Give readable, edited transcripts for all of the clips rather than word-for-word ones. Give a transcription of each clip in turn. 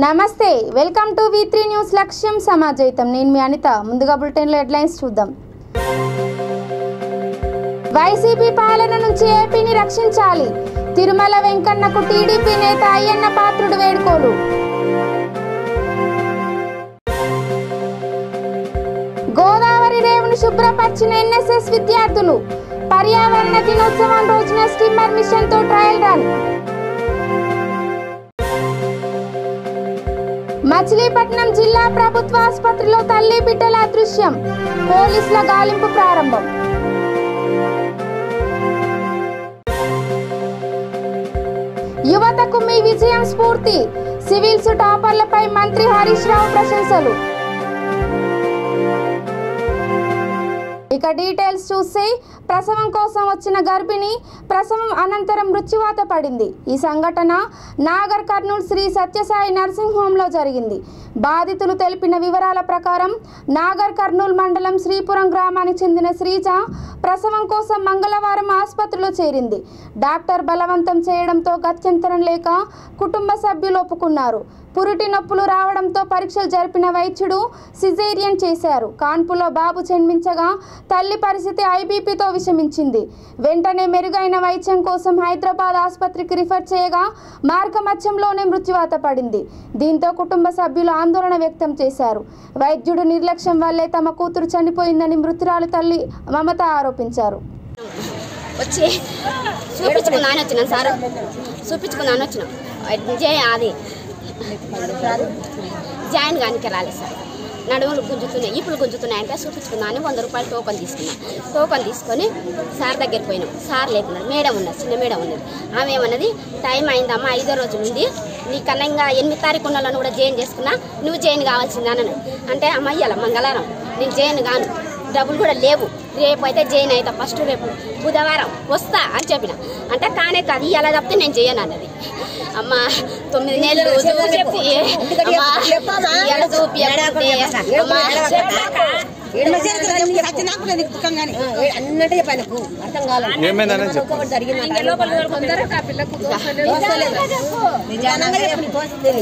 నమస్తే welcome to V3 news లక్ష్యం సమాజయితం నేను మీ అనిత ముందుగా బులెటిన్ హెడ్లైన్స్ చూద్దాం వైసీపీ పాలన నుంచి ఏపీని రక్షించాలి తిరుమల వెంకన్నకు టీడీపీ నేత అయ్యన్న పాత్రుడు వేడుకోలు గోదావరి రేవును శుభ్రపరిచిన ఎన్ఎస్ఎస్ విద్యార్థులు పర్యావరణ దినోత్సవం రోజున స్టీమర్ మిషన్ తో ట్రయల్ రన్ మచిలీపట్నం జిల్లా ప్రభుత్వ ఆసుపత్రిలో తల్లి బిడ్డల అదృశ్యం పోలీసుల గాలింపు ప్రారంభం యువతకు మీ విజయం స్ఫూర్తి సివిల్స్ టాపర్లపై మంత్రి హరీష్ రావు ప్రశంసలు ఇక డీటెయిల్స్ చూస్తే ప్రసవం కోసం వచ్చిన గర్భిణి ప్రసవం అనంతరం మృత్యువాత పడింది ఈ సంఘటన నాగర్ కర్నూల్ శ్రీ సత్యసాయి నర్సింగ్ హోంలో జరిగింది బాధితులు తెలిపిన వివరాల ప్రకారం నాగర్ కర్నూల్ మండలం శ్రీపురం గ్రామానికి చెందిన శ్రీజ ప్రసవం కోసం మంగళవారం ఆసుపత్రిలో చేరింది డాక్టర్ బలవంతం చేయడంతో గత్యంతరం లేక కుటుంబ సభ్యులు ఒప్పుకున్నారు పురిటి నొప్పులు రావడంతో పరీక్షలు జరిపిన వైద్యుడు సిజేరియన్ చేశారు కాన్పులో బాబు జన్మించగా తల్లి పరిస్థితి ఐబీపీతో విషమించింది వెంటనే మెరుగైన వైద్యం కోసం హైదరాబాద్ ఆసుపత్రికి రిఫర్ చేయగా మార్గమధ్యంలోనే మృత్యువాత పడింది దీంతో కుటుంబ సభ్యులు ఆందోళన వ్యక్తం చేశారు వైద్యుడు నిర్లక్ష్యం వల్లే తమ కూతురు చనిపోయిందని మృతురాలు తల్లి మమత ఆరోపించారు వచ్చి చూపించుకున్నాను అది జాయిన్ కానికి రాలేదు సార్ నడుములు గుంజుతున్నాయి ఇప్పుడు గుంజుతున్నాయంటే చూపించుకున్నాను 100 రూపాయలు టోకన్ తీసుకొని సార్ దగ్గరికి పోయినాం సార్ లేకున్నాడు మేడం ఉన్నది చిన్న మేడం ఉన్నది ఆమె ఏమన్నది టైం అయిందమ్మా 5వ రోజు నుండి నీకన్నా ఇంకా 8 తారీఖు ఉన్న కూడా జాయిన్ చేసుకున్నా నువ్వు జాయిన్ కావాల్సిందని అన్నాడు అంటే అమ్మ ఇయ్యాల మంగళవారం నేను జాయిన్ కాను డబ్బులు కూడా లేవు రేపు అయితే జాయిన్ అవుతా ఫస్ట్ రేపు బుధవారం వస్తా అని చెప్పిన అంటే కానే కాదు ఇలా చెప్తే నేను చేయను అన్నది అమ్మ 9 నెలలు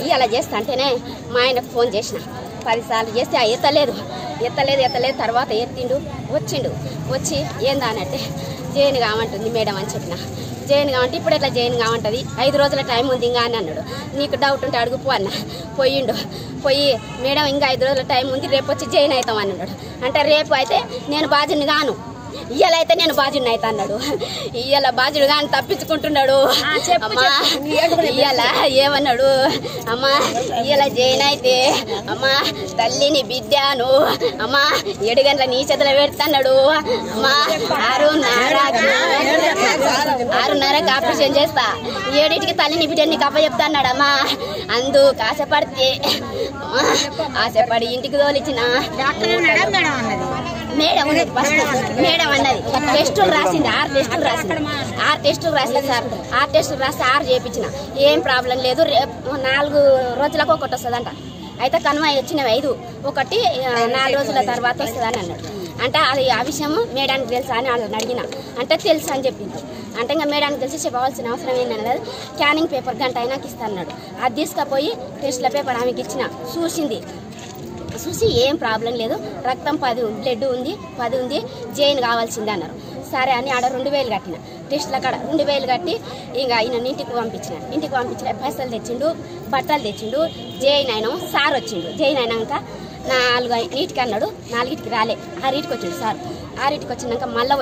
ఇలా చేస్తా అంటేనే మా ఆయనకు ఫోన్ చేసిన 10 సార్లు చేస్తే ఎత్తలేదు తర్వాత ఎత్తిండు వచ్చి ఏందా అనంటే జైన్ కావంటుంది మేడం అని చెప్పిన జైన్ కావంటే ఇప్పుడు ఎట్లా జైన్ కావంటుంది 5 రోజుల టైం ఉంది ఇంకా అని అన్నాడు నీకు డౌట్ ఉంటే అడుగుపో అన్న పోయి మేడం ఇంకా 5 రోజుల టైం ఉంది రేపు వచ్చి జైన్ అవుతాం అని అన్నాడు అంటే రేపు అయితే నేను బాజుని కాను ఇయ్యాల అయితే నేను బాజుని అయితే అన్నాడు ఇయ్యాల బాజుడు కానీ తప్పించుకుంటున్నాడు అమ్మా ఇయ్యాల ఏమన్నాడు అమ్మా ఇయ్యాల జైన్ అయితే అమ్మా తల్లిని బిడ్డాను అమ్మా 7 గంటల నీ చేతిలో పెడతాడు అమ్మా 6:30కి ఆపరేషన్ చేస్తా 7కి తల్లిని బిడ్డని కప్ప చెప్తా అన్నాడు అమ్మా అందు ఆశపడితే ఆశపడి ఇంటికి తోలిచ్చిన మేడం అన్నది టెస్టులు రాసింది 6 టెస్టులు రాసింది సార్ 6 టెస్టులు రాసి 6 చేయించిన ఏం ప్రాబ్లం లేదు 4 రోజులకు ఒకటి వస్తుందంట అయితే కనుమ వచ్చినవి 5 ఒకటి 4 రోజుల తర్వాత వస్తుందని అన్నాడు అంటే అది ఆ విషయం మేడానికి తెలుసా అని వాళ్ళని అడిగిన అంటే తెలుసు అని చెప్పింది అంటే ఇంకా మేడానికి తెలిసి చెప్పవలసిన అవసరం ఏంటన్నది స్కానింగ్ పేపర్ గంట అయినాకి ఇస్తాన్నాడు అది తీసుకుపోయి టెస్టుల పేపర్ ఆమెకి ఇచ్చిన చూసి ఏం ప్రాబ్లం లేదు రక్తం 10 బ్లడ్ ఉంది 10 ఉంది జైన్ కావాల్సిందే అన్నారు సరే అని ఆడ 2000 కట్టిన టెస్టుల కాడ 2000 కట్టి ఇంకా ఆయన ఇంటికి పంపించిన పైసలు తెచ్చిండు బట్టలు తెచ్చిండు జైన్ అయినా సార్ వచ్చిండు జైన్ అయినాక 4:00 అన్నాడు 4కి రాలే 6కి వచ్చిండు సార్ 6కి వచ్చినాక మళ్ళీ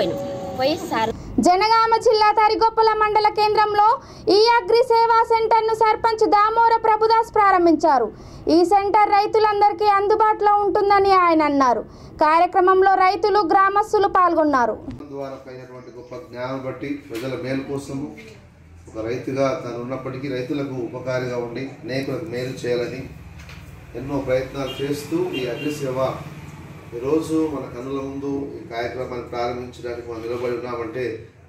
పోయి సార్ జనగామ జిల్లా తరిగొప్పల మండల కేంద్రంలో ఈ అగ్రి సేవా సెంటర్ను సర్పంచ్ దామోర ప్రభుదాస్ ప్రారంభించారు ఈ సెంటర్ రైతులందరికీ అందుబాటులో ఉంటుందని ఆయన అన్నారు కార్యక్రమంలో రైతులు గ్రామస్తులు పాల్గొన్నారు గొప్ప జ్ఞానం బట్టి ప్రజల మేలు కోసము ఒక రైతుగా తను ఉన్నప్పటికీ రైతులకు ఉపకారిగా ఉండి అనేకులకు మేలు చేయాలని ఎన్నో ప్రయత్నాలు చేస్తూ ఈ అగ్రి సేవ ఈరోజు మన కన్నుల ముందు ఈ కార్యక్రమాన్ని ప్రారంభించడానికి మనం నిలబడి ఉన్నామంటే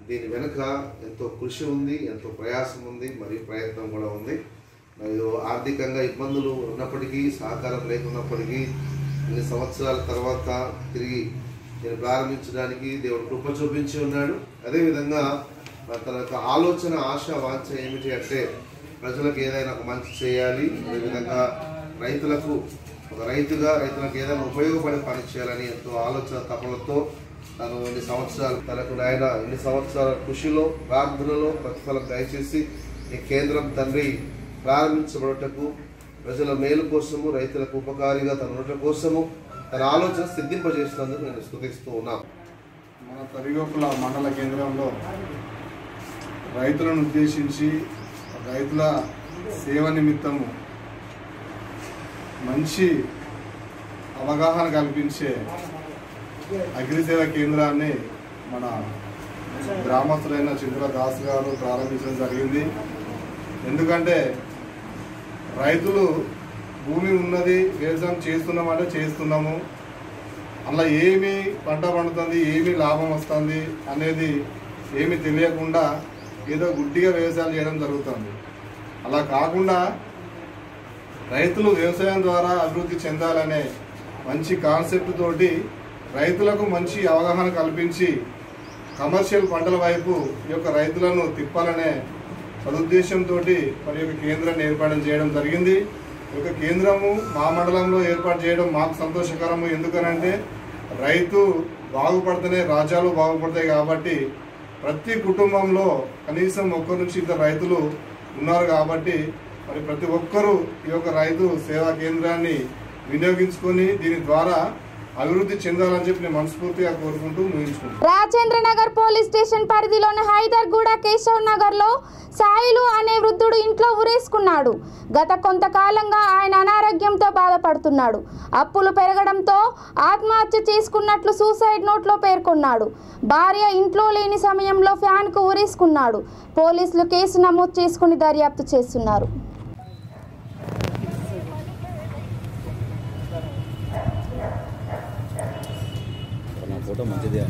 దీని వెనుక ఎంతో కృషి ఉంది ఎంతో ప్రయాసం ఉంది మరియు ప్రయత్నం కూడా ఉంది మరియు ఆర్థికంగా ఇబ్బందులు ఉన్నప్పటికీ సహకారం లేకున్నప్పటికీ ఇన్ని సంవత్సరాల తర్వాత తిరిగి నేను ప్రారంభించడానికి దేవుడు కృప చూపించి ఉన్నాడు అదేవిధంగా తన యొక్క ఆలోచన ఆశ వాంఛ ఏమిటి అంటే ప్రజలకు ఏదైనా ఒక మంచి చేయాలి, అదేవిధంగా రైతులకు ఒక రైతుగా రైతులకు ఏదైనా ఉపయోగపడే పని చేయాలని ఎంతో ఆలోచన తపనతో తను ఎన్ని సంవత్సరాల కృషిలో ప్రార్థనలో ప్రతిఫలం దయచేసి ఈ కేంద్రం తండ్రి ప్రారంభించబడటకు ప్రజల మేలు కోసము రైతులకు ఉపకారిగా తన ఉండటం కోసము తన ఆలోచన సిద్ధింపజేసినందుకు నేను స్తుతిస్తూ ఉన్నాను. మన తరిగొప్పల మండల కేంద్రంలో రైతులను ఉద్దేశించి రైతుల సేవ నిమిత్తము మంచి అవగాహన కల్పించే అగ్రిసేవ కేంద్రాన్ని మన గ్రామస్తులైన చింతల దాస్ గారు ప్రారంభించడం జరిగింది. ఎందుకంటే రైతులు భూమి ఉన్నది, వ్యవసాయం చేస్తున్నామంటే చేస్తున్నాము, అలా ఏమి పంట పండుతుంది, ఏమి లాభం వస్తుంది అనేది ఏమి తెలియకుండా ఏదో గుడ్డిగా వ్యవసాయం చేయడం జరుగుతుంది. అలా కాకుండా రైతులు వ్యవసాయం ద్వారా అభివృద్ధి చెందాలనే మంచి కాన్సెప్ట్ తోటి రైతులకు మంచి అవగాహన కల్పించి కమర్షియల్ పంటల వైపు ఈ యొక్క రైతులను తిప్పాలనే సదుద్దేశంతో మరి యొక్క కేంద్రాన్ని ఏర్పాటు చేయడం జరిగింది. ఈ యొక్క కేంద్రము మా మండలంలో ఏర్పాటు చేయడం మాకు సంతోషకరము. ఎందుకనంటే రైతు బాగుపడితేనే రాజ్యాలు బాగుపడతాయి. కాబట్టి ప్రతి కుటుంబంలో కనీసం 1 నుంచి 2 రైతులు ఉన్నారు. కాబట్టి మరి ప్రతి ఒక్కరూ ఈ యొక్క రైతు సేవా కేంద్రాన్ని వినియోగించుకొని దీని ద్వారా అభివృద్ధి చెందాలని చెప్పి నేను మనస్ఫూర్తిగా కోరుకుంటూ ముగించుకుంటాను. రాజేంద్ర నగర్ పోలీస్ స్టేషన్ పరిధిలోని హైదర్గూడ కేశవ్ నగర్ లో సాయిలు అనే వృద్ధుడు ఇంట్లో ఉరేసుకున్నాడు. గత కొంతకాలంగా ఆయన అనారోగ్యంతో బాధపడుతున్నాడు. అప్పులు పెరగడంతో ఆత్మహత్య చేసుకున్నట్లు సూసైడ్ నోట్లో పేర్కొన్నాడు. భార్య ఇంట్లో లేని సమయంలో ఫ్యాన్ కు ఉరేసుకున్నాడు. పోలీసులు కేసు నమోదు చేసుకుని దర్యాప్తు చేస్తున్నారు. ఫోటో మంచిదే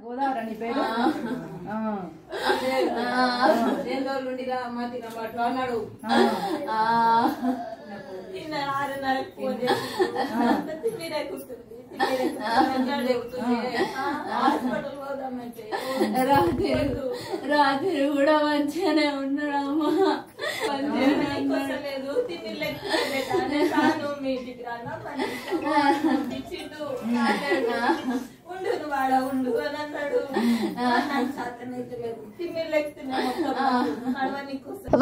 గోదావరి పేరు అన్నాడు. రాత్రి కూడా మంచిగానే ఉన్నాడమ్మా.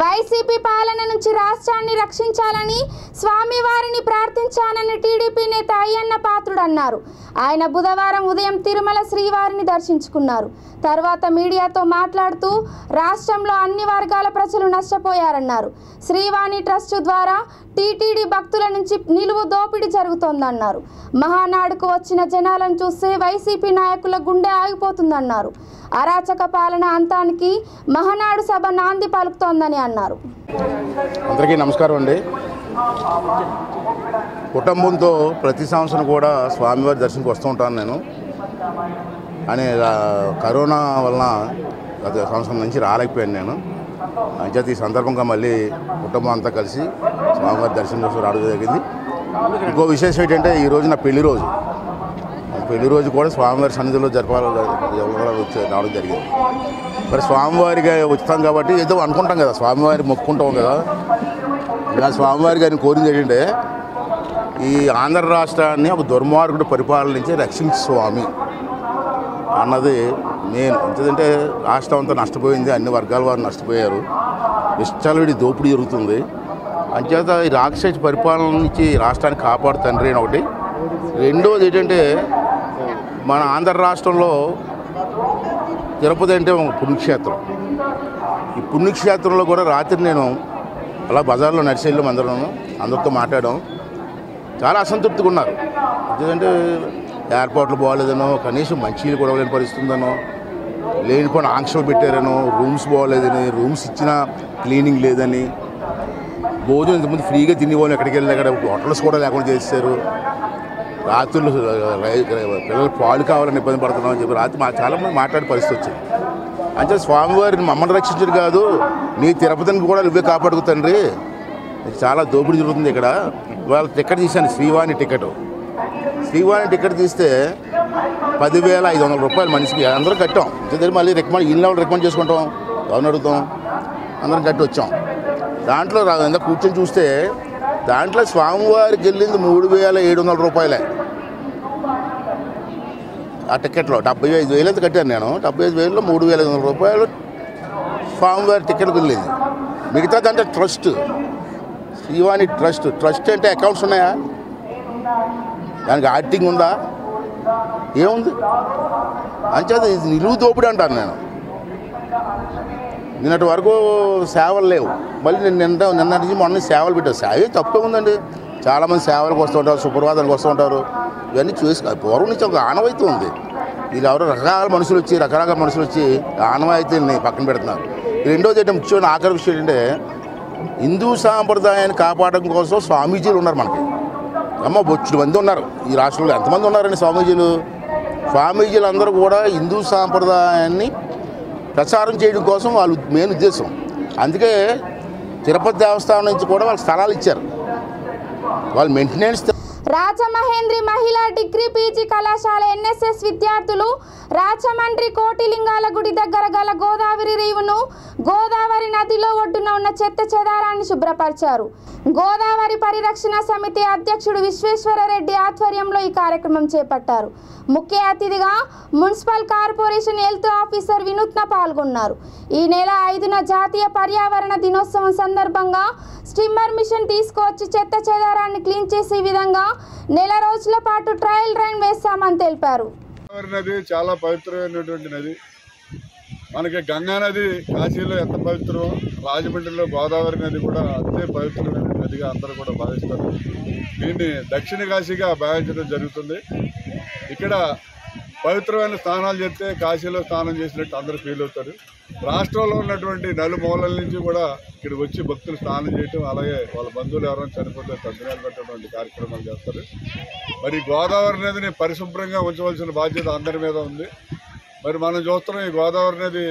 వైసీపీ పాలన నుంచి రాష్ట్రాన్ని రక్షించాలని స్వామివారిని ప్రార్థించానని టీడీపీ నేత అయ్యన్న పాత్రుడు అన్నారు. ఆయన బుధవారం ఉదయం తిరుమల శ్రీవారిని దర్శించుకున్నారు. తర్వాత మీడియాతో మాట్లాడుతూ రాష్ట్రంలో అన్ని వర్గాల ప్రజలు నష్టపోయారన్నారు. శ్రీవాణి ట్రస్ట్ ద్వారా టీటీడీ భక్తుల నుంచి నిలువు దోపిడీ జరుగుతోందన్నారు. మహానాడుకు వచ్చిన జనాలను చూస్తే వైసీపీ నాయకుల గుండె ఆగిపోతుందన్నారు. అరాచక పాలన అంతానికి మహానాడు సభ నాంది పలుకుతోందని అన్నారు. అందరికీ నమస్కారం అండి. కుటుంబంతో ప్రతి సంవత్సరం కూడా స్వామివారి దర్శనంకి వస్తూ ఉంటాను నేను. అని కరోనా వలన గత సంవత్సరం నుంచి రాలేకపోయాను నేను. అంచేత ఈ సందర్భంగా మళ్ళీ కుటుంబం అంతా కలిసి స్వామివారి దర్శనం కోసం రావడం జరిగింది. ఇంకో విశేషం ఏంటంటే ఈరోజు నా పెళ్లి రోజు. పెళ్లి రోజు కూడా స్వామివారి సన్నిధిలో రావడం జరిగింది. మరి స్వామివారిగా వచ్చాం కాబట్టి ఏదో అనుకుంటాం కదా, స్వామివారి మొక్కుకుంటాం కదా. ఇలా స్వామివారి గారిని కోరింది ఏంటంటే ఈ ఆంధ్ర రాష్ట్రాన్ని ఒక దుర్మార్గుడు పరిపాలన నుంచి రక్షించు స్వామి అన్నది నేను. ఎందుకంటే రాష్ట్రం అంతా నష్టపోయింది, అన్ని వర్గాల వారు నష్టపోయారు, విచ్చలవిడి దోపిడీ జరుగుతుంది. అంచేత ఈ రాక్షస పరిపాలన నుంచి రాష్ట్రాన్ని కాపాడు తండ్రి అని ఒకటి. రెండోది ఏంటంటే మన ఆంధ్ర రాష్ట్రంలో తిరుపతి అంటే ఒక పుణ్యక్షేత్రం. ఈ పుణ్యక్షేత్రంలో కూడా రాత్రి నేను అలా బజార్లో నడిచి వెళ్ళాం, అందరితో మాట్లాడడం. చాలా అసంతృప్తిగా ఉన్నారు. ఎందుకంటే ఎయిర్పోర్ట్లు బాగోలేదనో, కనీసం మంచినీళ్ళు కూడా లేని పరిస్థితుందనో, లేనిపోయిన ఆంక్షలు పెట్టారనో, రూమ్స్ బాగోలేదని, రూమ్స్ ఇచ్చినా క్లీనింగ్ లేదని, భోజనం ఇంతకుముందు ఫ్రీగా తినేవాళ్ళు ఎక్కడికి వెళ్ళి అక్కడ హోటల్స్ కూడా లేకుండా చేశారు. రాత్రులు పిల్లలు పాలు కావాలని ఇబ్బంది పడుతున్నాం అని చెప్పి రాత్రి చాలామంది మాట్లాడే పరిస్థితి వచ్చింది. అంటే స్వామివారిని మమ్మల్ని రక్షించడు కాదు, నీ తిరుపతిని కూడా నువ్వే కాపాడుకు తండ్రి, చాలా దోపిడీ జరుగుతుంది ఇక్కడ. వాళ్ళ టికెట్ తీశాను, శ్రీవాణి టికెట్ తీస్తే 10,500 రూపాయలు మనిషికి అందరం కట్టాం. ఇంత మళ్ళీ రికమెండ్ చేసుకుంటాం, ఎవరిని అడుగుతాం, అందరం కట్టి వచ్చాం. దాంట్లో ఎంత కూర్చొని చూస్తే దాంట్లో స్వామివారికి వెళ్ళింది 3,700 రూపాయలే. ఆ టికెట్లో 75,000 అయితే కట్టాను నేను. 75,000లో 3,500 రూపాయలు స్వామివారి టికెట్కి వెళ్ళింది. మిగతాదంటే ట్రస్ట్, శ్రీవాణి ట్రస్ట్ అంటే అకౌంట్స్ ఉన్నాయా, దానికి ఆడిటింగ్ ఉందా, ఏముంది? అంచేత ఇది నిలువు దోపిడీ అంటాను నేను. నిన్నటి వరకు సేవలు లేవు, మళ్ళీ నిన్నటి మొన్న సేవలు పెట్టారు. సేవ తప్పే ఉందండి. చాలామంది సేవలకు వస్తూ ఉంటారు, సుప్రభాతానికి వస్తూ ఉంటారు. ఇవన్నీ చూసి పూర్వం నుంచి ఒక ఆనవాయితీ ఉంది. వీళ్ళు ఎవరో రకరకాల మనుషులు వచ్చి ఆనవాయితీని పక్కన పెడుతున్నారు. రెండోది ఏంటంటే ముఖ్యమైన ఆఖరి విషయం ఏంటంటే హిందూ సాంప్రదాయాన్ని కాపాడడం కోసం స్వామీజీలు ఉన్నారు మనకి. బొచ్చుడు మంది ఉన్నారు ఈ రాష్ట్రంలో. ఎంతమంది ఉన్నారండి స్వామీజీలు అందరూ కూడా హిందూ సాంప్రదాయాన్ని ప్రచారం చేయడం కోసం వాళ్ళ మెయిన్ ఉద్దేశం. అందుకే తిరుపతి దేవస్థానం నుంచి కూడా వాళ్ళకి స్థలాలు ఇచ్చారు. వాళ్ళు మెయింటెనెన్స్. రాజమహేంద్రి మహిళా డిగ్రీ పీజీ కళాశాల ఎన్ఎస్ఎస్ విద్యార్థులు రాచమండ్రి కోటిలింగాల గుడి దగ్గర గల గోదావరి రేవును, గోదావరి నదిలో ఒడ్డున ఉన్న చెత్త చెదారాన్ని శుభ్రపరిచారు. గోదావరి పరిరక్షణ సమితి అధ్యక్షుడు విశ్వేశ్వరరెడ్డి ఆధ్వర్యంలో ఈ కార్యక్రమం చేపట్టారు. ముఖ్య అతిథిగా మున్సిపల్ కార్పొరేషన్ హెల్త్ ఆఫీసర్ వినూత్న పాల్గొన్నారు. ఈ నెల 5న జాతీయ పర్యావరణ దినోత్సవం సందర్భంగా స్టిమ్మర్ మిషన్ తీసుకువచ్చి చెత్త చెదారాన్ని క్లీన్ చేసే విధంగా నెల రోజుల పాటు ట్రయల్ రన్ వేస్తామని తెలిపారు. నది చాలా పవిత్రమైనటువంటి నది. మనకి గంగా నది కాశీలో ఎంత పవిత్రం, రాజమండ్రిలో గోదావరి నది కూడా అంతే పవిత్రమైన నదిగా అందరూ కూడా భావిస్తారు. దీన్ని దక్షిణ కాశీగా భావించడం జరుగుతుంది. ఇక్కడ పవిత్రమైన స్నానాలు చేస్తే కాశీలో స్నానం చేసినట్టు అందరూ ఫీల్ అవుతారు. రాష్ట్రంలో ఉన్నటువంటి నలుమూలల నుంచి కూడా ఇక్కడికి వచ్చి భక్తులు స్నానం చేయటం, అలాగే వాళ్ళ బంధువులు ఎవరైనా చనిపోతే తద్దినాలు పెట్టటువంటి కార్యక్రమాలు చేస్తారు. మరి గోదావరి నదిని పరిశుభ్రంగా ఉంచవలసిన బాధ్యత అందరి మీద ఉంది. మరి మనం చూస్తున్నాం ఈ గోదావరి నది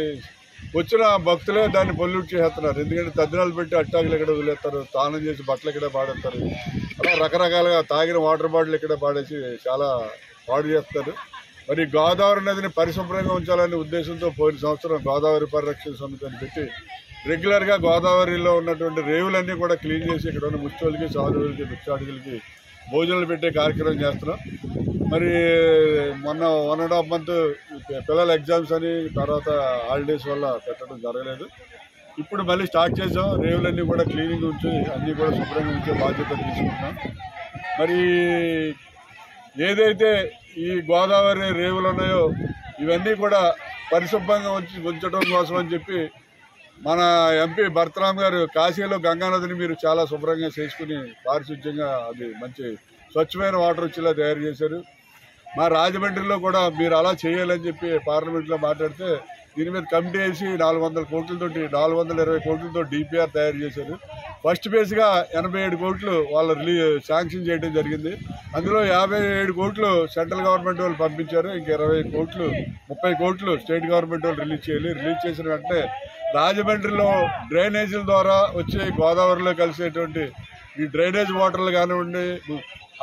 వచ్చిన భక్తులే దాన్ని పొల్యూట్ చేస్తున్నారు. ఎందుకంటే తద్దినాలు పెట్టి అట్టాకులు ఇక్కడ వదిలేస్తారు, స్నానం చేసి బట్టలు ఇక్కడే పాడేస్తారు, అలా రకరకాలుగా తాగిన వాటర్ బాటిల్ ఇక్కడే పాడేసి చాలా పాడు చేస్తారు. మరి గోదావరి నదిని పరిశుభ్రంగా ఉంచాలనే ఉద్దేశంతో పోయిన సంవత్సరం గోదావరి పరిరక్షణ సమితి అని పెట్టి రెగ్యులర్గా గోదావరిలో ఉన్నటువంటి రేవులన్నీ కూడా క్లీన్ చేసి ఇక్కడ ఉన్న ముచ్చోళ్ళకి, సాధువులకి, భిక్షాటకులకి భోజనాలు పెట్టే కార్యక్రమం చేస్తున్నాం. మరి మొన్న 1.5 month పిల్లల ఎగ్జామ్స్ అని తర్వాత హాలిడేస్ వల్ల పెట్టడం జరగలేదు. ఇప్పుడు మళ్ళీ స్టార్ట్ చేసాం. రేవులన్నీ కూడా క్లీనింగ్ ఉంచి అన్నీ కూడా శుభ్రంగా ఉంచే బాధ్యత తీసుకుంటున్నాం. మరి ఏదైతే ఈ గోదావరి రేవులు ఉన్నాయో ఇవన్నీ కూడా పరిశుభ్రంగా ఉంచడం కోసం అని చెప్పి మన ఎంపీ భరతరామ్ గారు కాశీలో గంగానదిని మీరు చాలా శుభ్రంగా చేసుకుని పారిశుధ్యంగా అది మంచి స్వచ్ఛమైన వాటర్ వచ్చేలా తయారు చేశారు. మా రాజమండ్రిలో కూడా మీరు అలా చేయాలని చెప్పి పార్లమెంట్లో మాట్లాడితే దీని మీద కమిటీ వేసి 420 కోట్లతో డిపిఆర్ తయారు చేశారు. ఫస్ట్ ఫేజ్గా 87 కోట్లు వాళ్ళు శాంక్షన్ చేయడం జరిగింది. అందులో 57 కోట్లు సెంట్రల్ గవర్నమెంట్ వాళ్ళు పంపించారు. ఇంక 30 కోట్లు స్టేట్ గవర్నమెంట్ వాళ్ళు రిలీజ్ చేయాలి. రిలీజ్ చేసిన వెంటనే రాజమండ్రిలో డ్రైనేజీల ద్వారా వచ్చే గోదావరిలో కలిసేటువంటి ఈ డ్రైనేజ్ వాటర్లు కానివ్వండి,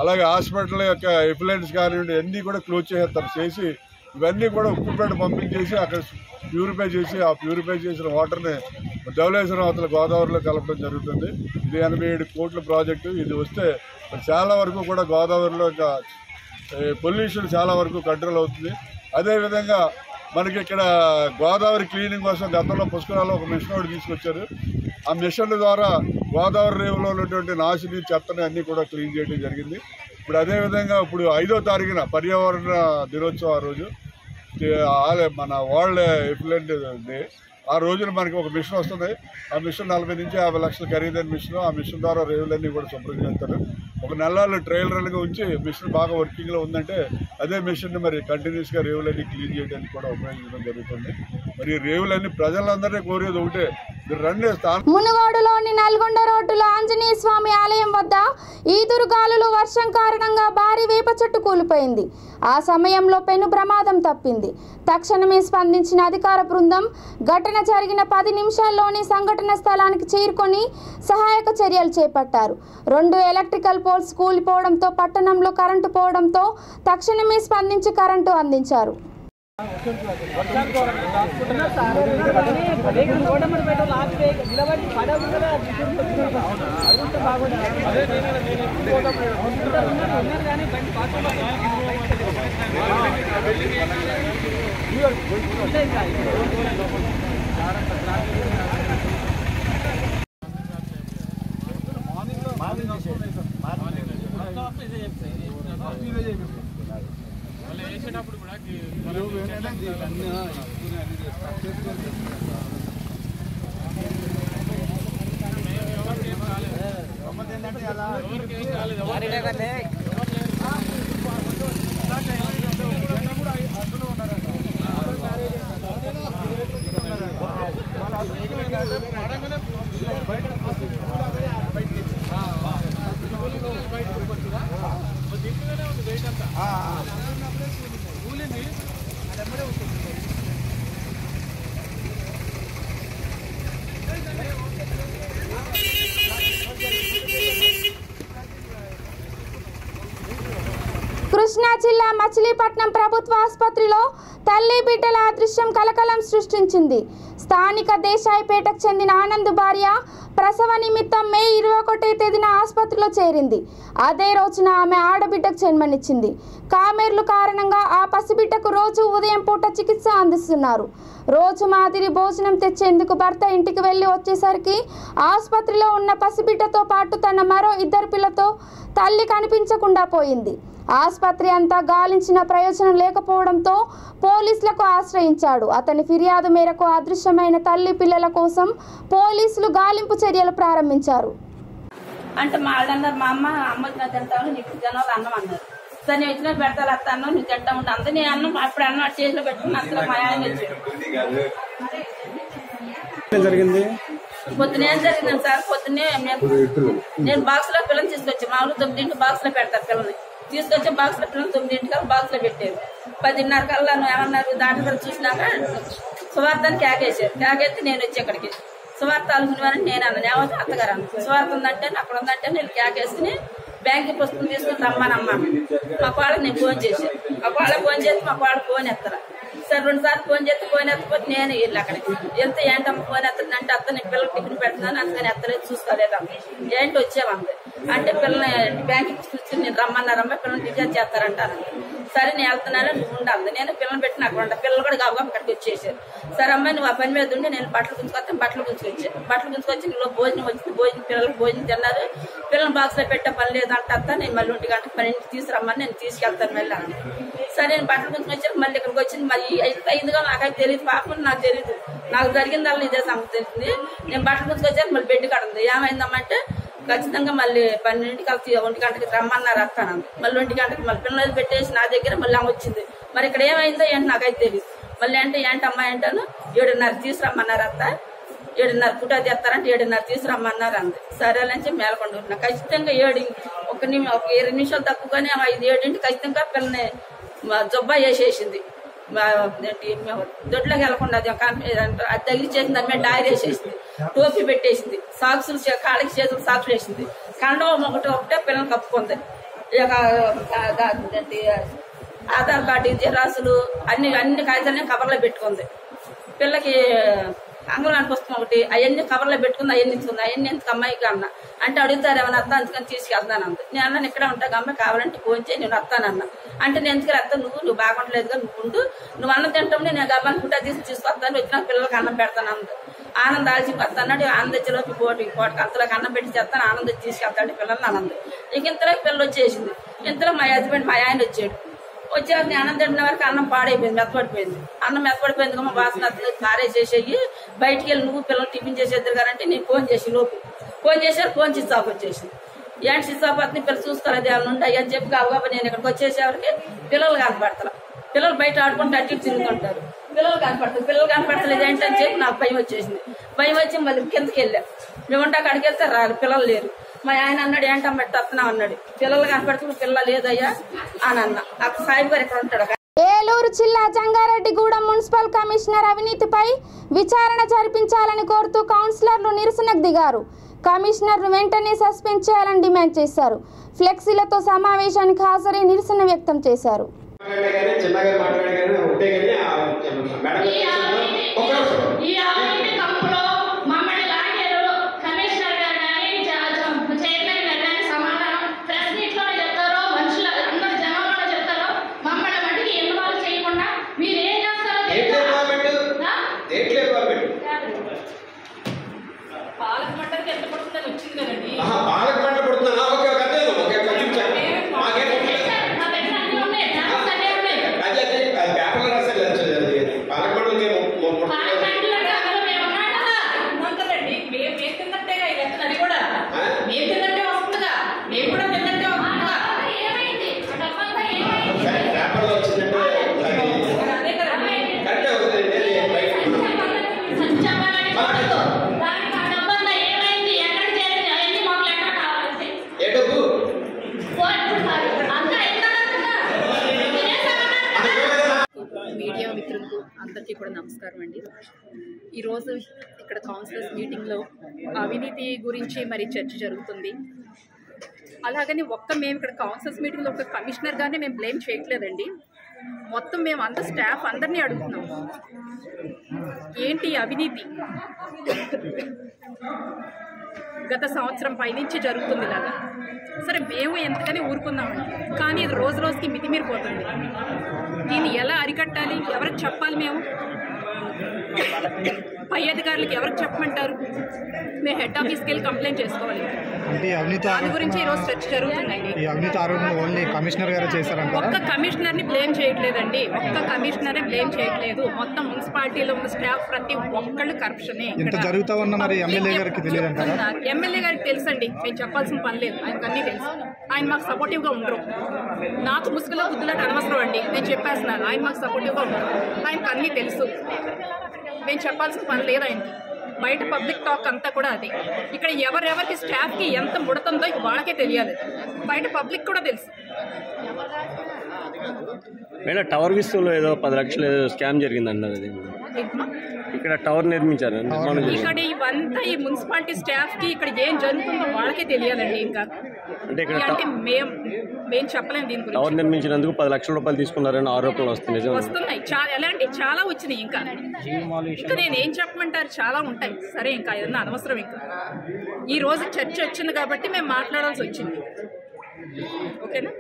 అలాగే హాస్పిటల్ యొక్క ఎఫ్లెంట్స్ కానివ్వండి, అన్నీ కూడా క్లోజ్ చేసి ఇవన్నీ కూడా ఉప్పుపేట పంపించేసి అక్కడ ప్యూరిఫై చేసి ఆ ప్యూరిఫై చేసిన వాటర్ని ధవళేశ్వరం అవతల గోదావరిలో కలపడం జరుగుతుంది. ఇది 87 కోట్ల ప్రాజెక్టు. ఇది వస్తే చాలా వరకు కూడా గోదావరిలో ఇంకా పొల్యూషన్ చాలా వరకు కంట్రోల్ అవుతుంది. అదేవిధంగా మనకి ఇక్కడ గోదావరి క్లీనింగ్ కోసం గతంలో పుష్కరాల్లో ఒక మిషన్ ఒకటి తీసుకొచ్చారు. ఆ మిషన్ ద్వారా గోదావరి రేవులో ఉన్నటువంటి నాశని చెత్తని అన్నీ కూడా క్లీన్ చేయడం జరిగింది. ఇప్పుడు అదేవిధంగా ఇప్పుడు 5వ తారీఖున పర్యావరణ దినోత్సవం ఆ రోజు మన వరల్డ్ ఎఫ్లెంట్ డే. ఆ రోజున మనకి ఒక మిషన్ వస్తుంది. ఆ మిషన్ 40 నుంచి 50 లక్షల ఖరీదైన మిషన్. ఆ మిషన్ ద్వారా రేవులన్నీ కూడా శుభ్రం చేస్తారు. ఒక నెలలు ట్రయల్గా ఉంచి మిషన్ బాగా వర్కింగ్లో ఉందంటే అదే మిషన్ మరి కంటిన్యూస్గా రేవులన్నీ క్లీన్ చేయడానికి కూడా ఉపయోగించడం జరుగుతుంది. మరి రేవులన్నీ ప్రజలందరినీ కోరేది ఒకటే, మీరు రండి. మునుగోడులోని నల్గొండ రోడ్డులో ఆంజనేయ స్వామి ఆలయం వద్ద ఈదురుగాలులు వర్షం కారణంగా భారీ వేప చెట్టు కూలిపోయింది. ఆ సమయంలో పెను ప్రమాదం తప్పింది. తక్షణమే స్పందించిన అధికార బృందం ఘటన జరిగిన 10 నిమిషాల్లోనే సంఘటన స్థలానికి చేరుకొని సహాయక చర్యలు చేపట్టారు. 2 ఎలక్ట్రికల్ పోల్స్ కూలిపోవడంతో పట్టణంలో కరెంటు పోవడంతో తక్షణమే స్పందించి కరెంటు అందించారు. కృష్ణా జిల్లా మచిలీపట్నం ప్రభుత్వ ఆసుపత్రిలో తల్లి బిడ్డల అదృశ్యం కలకలం సృష్టించింది. స్థానిక దేశాయిపేటకు చెందిన ఆనంద్ భార్య ప్రసవ నిమిత్తం మే 21వ తేదీన ఆసుపత్రిలో చేరింది. అదే రోజున ఆమె ఆడబిడ్డకు జన్మనిచ్చింది. కామెర్లు కారణంగా ఆ పసిబిడ్డకు రోజు ఉదయం పూట చికిత్స అందిస్తున్నారు. రోజు మాదిరి భోజనం తెచ్చేందుకు భర్త ఇంటికి వెళ్ళి వచ్చేసరికి ఆసుపత్రిలో ఉన్న పసిబిడ్డతో పాటు తన మరో 2 పిల్లలతో తల్లి కనిపించకుండా పోయింది. ఆసుపత్రి అంతా గాలించిన ప్రయోజనం లేకపోవడంతో పోలీసులకు ఆశ్రయించాడు. అతని ఫిర్యాదు మేరకు అదృశ్యమైన తల్లి పిల్లల కోసం పోలీసులు గాలింపు చర్యలు ప్రారంభించారు. అంటే మా వాళ్ళన్నారు, మా అమ్మ తింటావు, నీకు తినాలి అన్నం అన్నారు. సరే నేను వచ్చిన పెడతాను అత్త అన్నం నీకు తింటా ఉంటా అంతే. నేను అన్నం అప్పుడు అన్నం చేతిలో పెట్టుకుని అసలు మా ఆయన వచ్చాడు. పొద్దున ఏం జరిగిందని సార్, పొద్దున్నే నేను బాక్స్ లో పిల్లలు తీసుకొచ్చి మామూలు 9 బాక్స్ లో పెడతారు. పిల్లల్ని తీసుకొచ్చి బాక్స్ లో పిల్లలు 9 బాక్స్ లో పెట్టారు. 10:30 కల్లా ఏమన్నారు డాక్టర్ చూసినాక సువార్తని కేకేసారు. కేకేస్తే నేను వచ్చి అక్కడికి సువార్త అనుకునేవారని నేను అన్నాను. ఏమవుతుంది అత్తగారు అన్న సువార్త ఉందంటే అక్కడ ఉందంటే నేను కేకేసుకుని బ్యాంక్ పుస్తకం తీసుకుని రమ్మనమ్మా మా వాళ్ళకి నేను ఫోన్ చేశాను. మా వాళ్ళకి ఫోన్ చేసి మా వాళ్ళు ఫోన్ ఎత్తరా. సరే 2 సార్లు ఫోన్ చేస్తే ఫోన్ ఎత్తకపోతే నేను వెళ్ళి అక్కడికి వెళ్తే ఏంటమ్మా ఫోన్ ఎత్తంటే అత్త నేను పిల్లలు టిఫిన్ పెడుతున్నాను అందుకని ఎత్తలేదు చూసుకోలేదమ్మ. ఏంటి వచ్చామంది అంటే పిల్లల్ని బ్యాంకుకి చూసి నేను రమ్మన్నారమ్మా పిల్లల్ని డిశ్చార్జ్ చేస్తారంటాను. సరే నేను వెళ్తున్నాను నువ్వు ఉండాలి. నేను పిల్లలు పెట్టిన అక్కడ ఉంటా. పిల్లలు కూడా గబగబా అక్కడికి వచ్చేసారు. సరే అమ్మాయి నువ్వు ఆ పని మీద ఉండి నేను బట్టలు గుంజుకొస్తాను. బట్టలు గుంజుకొచ్చాను. బట్టలు గుంజుకొచ్చి నువ్వు భోజనం వచ్చింది. పిల్లలకు భోజనం తిన్నారు. పిల్లలు బాక్స్ లో పెట్టే పని లేదంటే అత్త నేను మళ్ళీ 1 గంటకి 12కి తీసుకురమ్మని నేను తీసుకెళ్తాను వెళ్ళాను. సరే నేను బట్టలు గుంజుకొచ్చాను. మళ్ళీ ఇక్కడికి వచ్చింది. మరి అయిందిగా నాకైతే తెలియదు. పాపం నాకు తెలియదు. నాకు జరిగిందల్లా ఇదే సంగతి తెలిసింది. నేను బట్టలు గుంజుకొచ్చాను. మళ్ళీ బెడ్ కడుంది. ఏమైందమ్మంటే ఖచ్చితంగా మళ్ళీ 12కి 1 గంటకి రమ్మన్నారు అత్తాను. మళ్ళీ 1 గంటకి మళ్ళీ పిల్లలు పెట్టేసి నా దగ్గర మళ్ళీ ఆమె వచ్చింది. మరి ఇక్కడ ఏమైందో ఏంటి నాకైతే తెలియదు. మళ్ళీ అంటే ఏంటి అమ్మాయి అంటాను 7:30 తీసుకురమ్మన్నారు అత్త. 7:30 పుటా చేస్తారంటే 7:30 తీసుకురమ్మన్నారు అంది. సరేలని మేలకొండ ఉంటున్నా. ఖచ్చితంగా 1 20 నిమిషాలు తక్కువగానే 5-7 ఖచ్చితంగా పిల్లని జబ్బా వేసేసింది. దొడ్లోకి వెళ్లకుండా అది తగిలిచేసింది. దాని మీద డైరీ వేసేసింది. టోపీ పెట్టేసింది. సాక్సులు కాళ్ళకి చేతులు సాక్సులు వేసింది. కండం ఒకటే పిల్లలు కప్పుకుంది. ఆధార్ కార్డు జిరాసులు అన్ని కాగితాలన్నీ కవర్లో పెట్టుకుంది. పిల్లకి అంగన్వాడీ పుస్తకం ఒకటి అవన్నీ కవర్లో పెట్టుకుంది. అవన్నీ ఇచ్చుకుంది. అవన్నీ ఎందుకు అమ్మాయికి అన్న అంటే అడుగుతారు ఏమన్నా అత్త అందుకని తీసుకెళ్తాను అంది. నేను అన్నాను ఇక్కడే ఉంటాను అమ్మాయి కావాలంటే ఫోన్ చేయి నేను వస్తానన్నా. అంటే నేను ఎందుకు అత్త నువ్వు బాగుంటలేదుగా నువ్వు ఉండు నువ్వు అన్నం తింటాము నేను గమ్మాన్ని పుట్టా తీసుకొస్తాను వచ్చిన పిల్లలకి అన్నం పెడతాను అంది. ఆనంద్ ఆల్చి వస్తానంటే ఆనంద్ వచ్చేలోకి పోటీకి అంతలోకి అన్నం పెట్టి చేస్తాను. ఆనంద్ తీసుకెళ్తాడు పిల్లల్ని ఆనంద్. ఇక ఇంతలోకి పిల్లలు వచ్చేసింది. ఇంతలో మా హస్బెండ్ మా ఆయన వచ్చాడు. వచ్చాక నేను అన్నం తింటున్న వరకు అన్నం పాడైపోయింది, మెత్తపడిపోయింది. అన్నం మెత్తపడిపోయింది మా వాసన కారేసేసేయి బయటికి వెళ్ళి నువ్వు పిల్లలు టిఫిన్ చేసేద్దరు కానీ నేను ఫోన్ చేసి లోపు ఫోన్ చేశారు. ఫోన్ స్విచ్ ఆఫ్ వచ్చేసి ఏంటి స్విచ్ ఆఫ్ అవుతుంది పిల్లలు చూసుకోలేదు ఏమైనా ఉంటాయి అని చెప్పి కాబట్టి నేను ఇక్కడికి వచ్చేసేవరికి పిల్లలు కనపడతారు. పిల్లలు బయట ఆడుకుంటూ అట్టి తిరుగుతుంటారు. పిల్లలు కనపడతలేదు ఏంటని చెప్పి నాకు భయం వచ్చేసింది. భయం వచ్చి మళ్ళీ కిందకి వెళ్ళాను. మేము ఉంటా అక్కడికి వెళ్తే రారు, పిల్లలు లేరు. మా ఆయన అన్నాడు ఏంటమ్మా వస్తున్నావు అన్నాడు. పిల్లలు కనపడుతుంది, పిల్ల లేదయ్యా అని అన్న. అక్కడ సాయిబు గారు ఇక్కడ ఉంటాడు. ఏలూరు జిల్లా జంగారెడ్డిగూడెం మున్సిపల్ కమిషనర్ అవినీతిపై విచారణ జరిపించాలని కోరుతూ కౌన్సిలర్లు నిరసనకు దిగారు. కమిషనర్ను వెంటనే సస్పెండ్ చేయాలని డిమాండ్ చేశారు. ఫ్లెక్సీలతో సమావేశానికి హాజరై నిరసన వ్యక్తం చేశారు. మీడియా మిత్రులకు అందరికీ కూడా నమస్కారం అండి. ఈరోజు ఇక్కడ కౌన్సిలర్స్ మీటింగ్లో అవినీతి గురించి మరి చర్చ జరుగుతుంది. అలాగని మేము ఇక్కడ కౌన్సిలర్స్ మీటింగ్లో ఒక కమిషనర్గానే మేము బ్లేమ్ చేయట్లేదండి. మొత్తం మేము స్టాఫ్ అందరినీ అడుగుతున్నాం ఏంటి అవినీతి. గత సంవత్సరం పైనుంచి జరుగుతుంది ఇలాగా. సరే మేము ఎంతగానే ఊరుకుందామండి, కానీ ఇది రోజు రోజుకి మితిమీరిపోతుంది. దీన్ని ఎలా అరికట్టాలి, ఎవరికి చెప్పాలి? మేము పై అధికారులకు ఎవరికి చెప్పమంటారు? మేము హెడ్ ఆఫీస్కి వెళ్ళి కంప్లైంట్ చేసుకోవాలి. దాని గురించి ఈరోజు చర్చ జరుగుతుందండి. ఒక్క కమిషనర్ని బ్లేమ్ చేయట్లేదండి, ఒక్క కమిషనరే బ్లేమ్ చేయట్లేదు. మొత్తం మున్సిపాలిటీలో ఉన్న స్టాఫ్ ప్రతి ఒక్కళ్ళు కరప్షనే. ఎమ్మెల్యే గారికి తెలుసండి, మేము చెప్పాల్సిన పని లేదు, ఆయనకు అన్నీ తెలుసు. ఆయన మాకు సపోర్టివ్గా ఉండరు. నాకు ముసుగులో బుద్ధులాట అనవసరం అండి, నేను చెప్పేస్తున్నాను. ఆయన మాకు సపోర్టివ్గా ఉండరు, ఆయనకు అన్నీ తెలుసు. మేము చెప్పాల్సిన పని లేదు ఆయనకి. బయట పబ్లిక్ టాక్ అంతా కూడా అది. ఇక్కడ ఎవరెవరికి స్టాఫ్కి ఎంత ముడుతుందో వాళ్ళకే తెలియాలి, బయట పబ్లిక్ కూడా తెలుసు. మేడం టవర్ విషయంలో ఏదో 10 లక్షలు ఏదో స్కామ్ జరిగిందన్నది. ఇక్కడ టవర్ నిర్మించారు. ఇక్కడ ఇవంతా ఈ మున్సిపాలిటీ స్టాఫ్ కి ఇక్కడ ఏం జరుగుతుందో వాళ్ళకే తెలియాలండి. ఇంకా అంటే మేము చెప్పలేము దీని గురించి. టవర్ నిర్మించినందుకు 10 లక్షల రూపాయలు తీసుకున్నారని ఆరోపణలు వస్తున్నాయి. ఎలాంటి చాలా వచ్చినాయి. ఇంకా నేను ఏం చెప్పమంటారు, చాలా ఉంటాయి. సరే ఇంకా ఏదన్నా అనవసరం. ఇంకా ఈ రోజు చర్చ వచ్చింది కాబట్టి మేము మాట్లాడాల్సి వచ్చింది. ఓకేనా?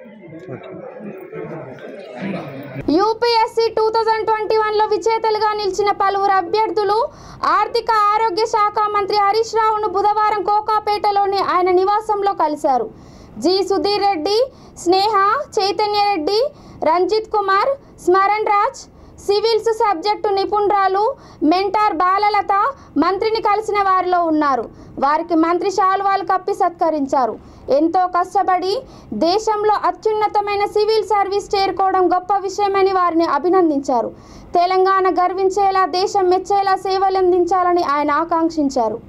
యూపీఎస్సీ 2021లో విజేతలుగా నిలిచిన పలువురు అభ్యర్థులు ఆర్థిక ఆరోగ్య శాఖ మంత్రి హరీష్ రావును బుధవారం కోకాపేటలోని ఆయన నివాసంలో కలిశారు. జి సుధీర్ రెడ్డి, స్నేహ, చైతన్య రెడ్డి, రంజిత్ కుమార్, స్మరణ్ రాజ్, సివిల్స్ సబ్జెక్టు నిపుణురాలు మెంటార్ బాలలత మంత్రిని కలిసిన వారిలో ఉన్నారు. వారికి మంత్రి శాలువాలు కప్పి సత్కరించారు. ఎంతో కష్టపడి దేశంలో అత్యున్నతమైన సివిల్ సర్వీస్ చేరుకోవడం గొప్ప విషయమని వారిని అభినందించారు. తెలంగాణ గర్వించేలా, దేశం మెచ్చేలా సేవలందించాలని ఆయన ఆకాంక్షించారు.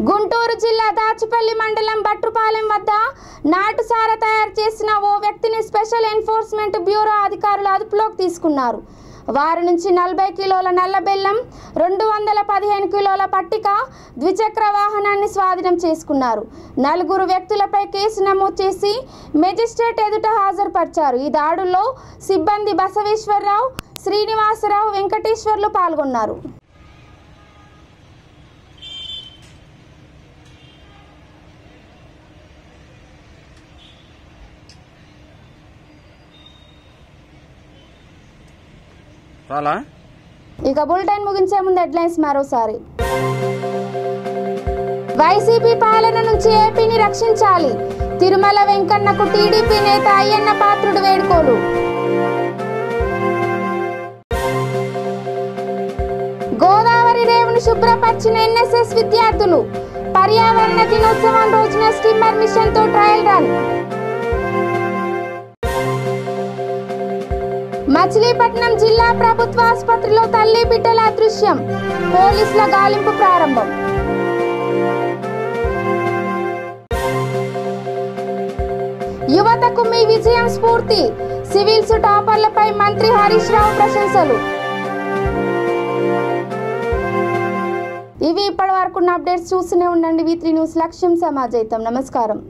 గుంటూరు జిల్లా దాచుపల్లి మండలం బట్రుపాలెం వద్ద నాటుసార తయారు చేసిన ఓ వ్యక్తిని స్పెషల్ ఎన్ఫోర్స్మెంట్ బ్యూరో అధికారులు అదుపులోకి తీసుకున్నారు. వారి నుంచి 40 కిలోల నల్ల బెల్లం, 215 కిలోల పట్టిక, ద్విచక్ర వాహనాన్ని స్వాధీనం చేసుకున్నారు. 4 వ్యక్తులపై కేసు నమోదు చేసి మెజిస్ట్రేట్ ఎదుట హాజరుపరిచారు. ఈ దాడుల్లో సిబ్బంది బసవేశ్వరరావు, శ్రీనివాసరావు, వెంకటేశ్వర్లు పాల్గొన్నారు. ఇక బులెటిన్ ముగించే ముందు హెడ్లైన్స్ మరోసారి. వైసీపీ పాలన నుంచి ఏపీని రక్షించాలి. తిరుమల వెంకన్నకు టీడీపీ నేత అయ్యన్న పాత్రుడు వేడుకోలు. గోదావరి రేవును శుభ్రపరిచిన ఎన్ఎస్ఎస్ విద్యార్థులు. పర్యావరణ దినోత్సవం రోజున స్టీమర్ మిషన్ తో ట్రయల్ రన్. మచిలీపట్నం జిల్లా ప్రభుత్వ ఆసుపత్రిలో తల్లి బిడ్డల అదృశ్యం. పోలీసుల గాలింపు ప్రారంభం. యువతకు మీ విజయం స్ఫూర్తి. సివిల్స్ టాపర్లపై మంత్రి హరీష్ రావు ప్రశంసలు. ఇవి ఇప్పటి వరకున్న అప్డేట్స్. చూస్తూనే ఉండండి V3 న్యూస్. లక్ష్యం సమాజయితం. నమస్కారం.